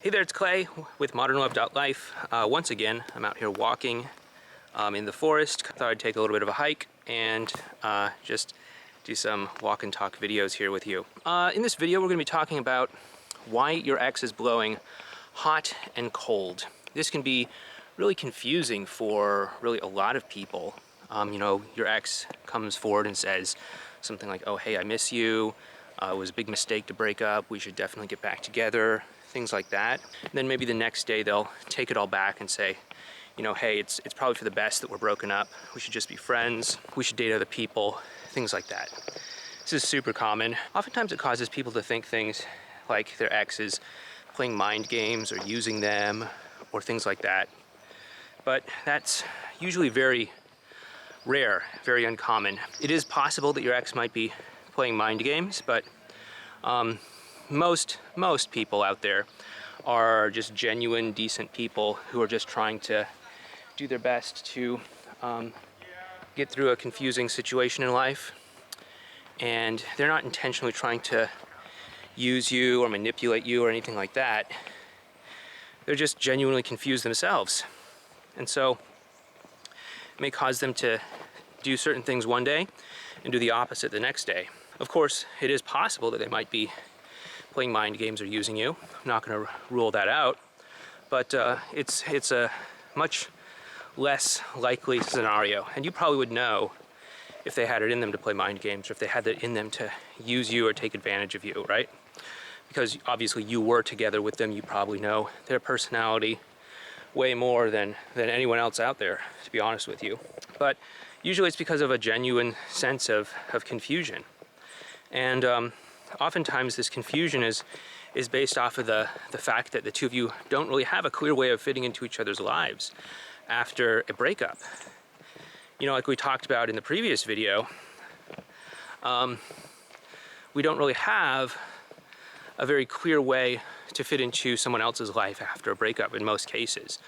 Hey there, it's Clay with modernlove.life. Once again, I'm out here walking in the forest. Thought I'd take a little bit of a hike and just do some walk and talk videos here with you. In this video, we're going to be talking about why your ex is blowing hot and cold. This can be really confusing for really a lot of people. Your ex comes forward and says something like, "Oh, hey, I miss you. It was a big mistake to break up. We should definitely get back together." Things like that. And then maybe the next day they'll take it all back and say, hey, it's probably for the best that we're broken up. We should just be friends. We should date other people. Things like that. This is super common. Oftentimes it causes people to think things like their ex is playing mind games or using them or things like that. But that's usually very rare, very uncommon. It is possible that your ex might be playing mind games, but most people out there are just genuine, decent people who are just trying to do their best to get through a confusing situation in life. And they're not intentionally trying to use you or manipulate you or anything like that. They're just genuinely confused themselves. And so it may cause them to do certain things one day and do the opposite the next day. Of course, it is possible that they might be playing mind games or using you. I'm not going to rule that out, but it's a much less likely scenario. And you probably would know if they had it in them to play mind games or if they had it in them to use you or take advantage of you, right? Because obviously you were together with them. You probably know their personality way more than anyone else out there, to be honest with you. But usually it's because of a genuine sense of confusion. And oftentimes this confusion is based off of the fact that the two of you don't really have a clear way of fitting into each other's lives after a breakup. Like we talked about in the previous video, we don't really have a very clear way to fit into someone else's life after a breakup in most cases.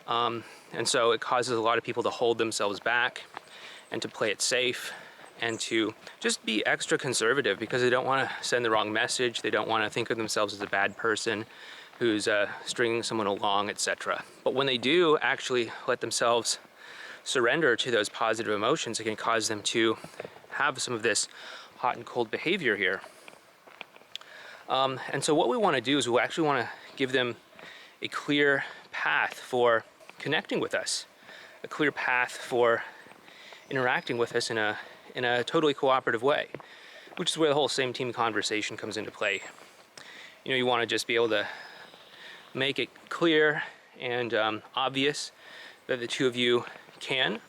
And so it causes a lot of people to hold themselves back and to play it safe and to just be extra conservative because they don't want to send the wrong message. They don't want to think of themselves as a bad person who's stringing someone along, etc. But when they do actually let themselves surrender to those positive emotions, it can cause them to have some of this hot and cold behavior here. And so what we want to do is we actually want to give them a clear path for connecting with us, a clear path for interacting with us in a totally cooperative way, which is where the whole same team conversation comes into play. You want to just be able to make it clear and obvious that the two of you can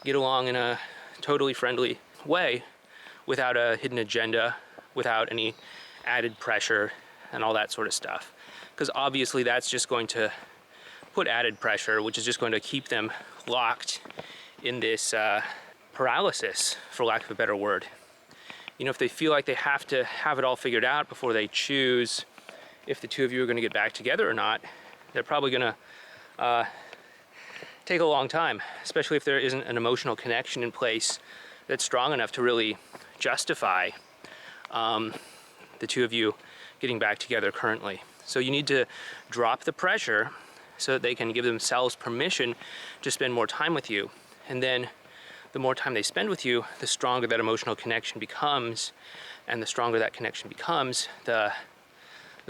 get along in a totally friendly way without a hidden agenda, without any added pressure and all that sort of stuff. Because obviously that's just going to put added pressure, which is just going to keep them locked in this paralysis, for lack of a better word. If they feel like they have to have it all figured out before they choose if the two of you are going to get back together or not, they're probably going to take a long time, especially if there isn't an emotional connection in place that's strong enough to really justify the two of you getting back together currently. So you need to drop the pressure so that they can give themselves permission to spend more time with you. And then the more time they spend with you, the stronger that emotional connection becomes. And the stronger that connection becomes, the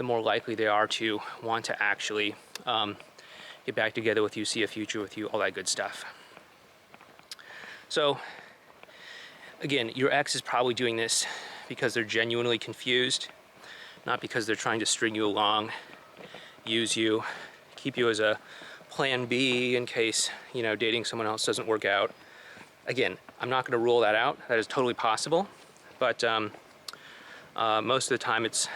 more likely they are to want to actually get back together with you, see a future with you, all that good stuff. So again, your ex is probably doing this because they're genuinely confused, not because they're trying to string you along, use you, keep you as a plan B in case, dating someone else doesn't work out. Again, I'm not going to rule that out. That is totally possible. But most of the time, it's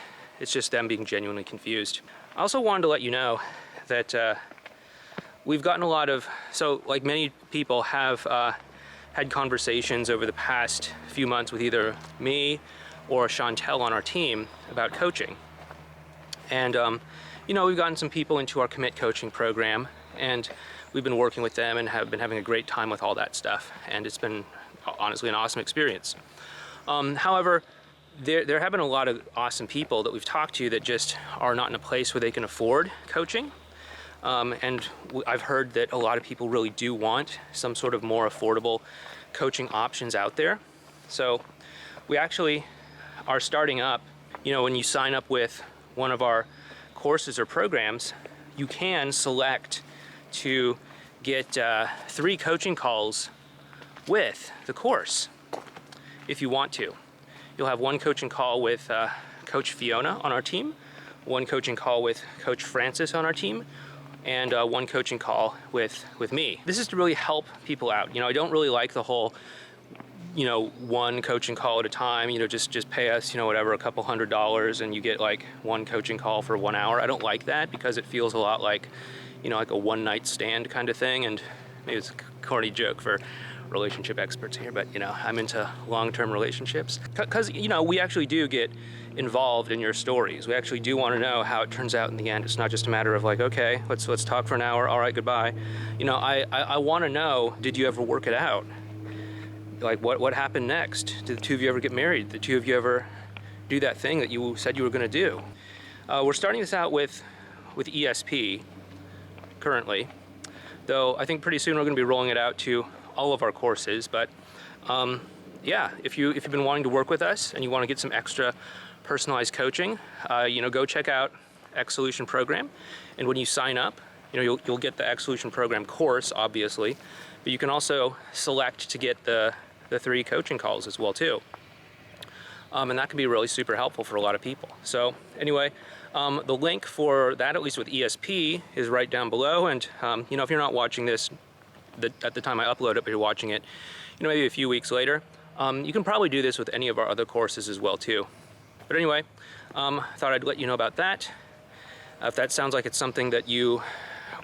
just them being genuinely confused. I also wanted to let you know that we've gotten a lot of... So, like many people have had conversations over the past few months with either me or Chantel on our team about coaching. And, we've gotten some people into our Commit coaching program, and we've been working with them and have been having a great time with all that stuff. And it's been honestly an awesome experience. However, there have been a lot of awesome people that we've talked to that just are not in a place where they can afford coaching. And I've heard that a lot of people really do want some sort of more affordable coaching options out there. So we actually are starting up, you know, when you sign up with one of our courses or programs, you can select to get 3 coaching calls with the course if you want to. You'll have 1 coaching call with Coach Fiona on our team, 1 coaching call with Coach Francis on our team, and 1 coaching call with me. This is to really help people out. You know, I don't really like the whole, you know, 1 coaching call at a time, you know, just pay us, you know, whatever, a couple $100 and you get like 1 coaching call for 1 hour. I don't like that because it feels a lot like, you know, like a one-night stand kind of thing. And maybe it's a corny joke for relationship experts here, but you know, I'm into long-term relationships because, you know, we actually do get involved in your stories. We actually do want to know how it turns out in the end. It's not just a matter of like, okay, let's talk for an hour, all right, goodbye. You know, I want to know, did you ever work it out? Like what happened next? Did the 2 of you ever get married? Did the 2 of you ever do that thing that you said you were going to do? We're starting this out with ESP currently, though I think pretty soon we're going to be rolling it out to all of our courses. But yeah, if you've been wanting to work with us and you want to get some extra personalized coaching, you know, go check out X Solution Program. And when you sign up, you know, you'll get the X Solution Program course, obviously, but you can also select to get the 3 coaching calls as well too. And that can be really super helpful for a lot of people. So anyway, the link for that, at least with ESP, is right down below. And you know, if you're not watching this at the time I upload it, but you're watching it, you know, maybe a few weeks later, you can probably do this with any of our other courses as well too. But anyway, thought I'd let you know about that. If that sounds like it's something that you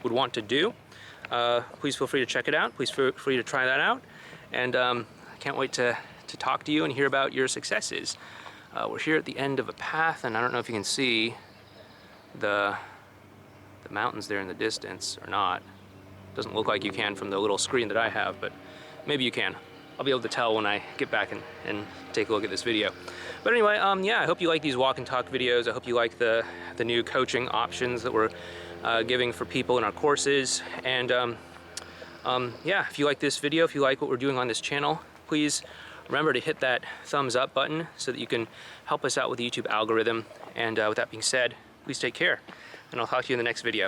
would want to do, please feel free to check it out. Please feel free to try that out. And I can't wait to talk to you and hear about your successes. We're here at the end of a path, and I don't know if you can see the mountains there in the distance or not. Doesn't look like you can from the little screen that I have, but maybe you can. I'll be able to tell when I get back and take a look at this video. But anyway, yeah, I hope you like these walk and talk videos. I hope you like the new coaching options that we're giving for people in our courses. And yeah, if you like this video, if you like what we're doing on this channel, please remember to hit that thumbs up button so that you can help us out with the YouTube algorithm. And with that being said, please take care, and I'll talk to you in the next video.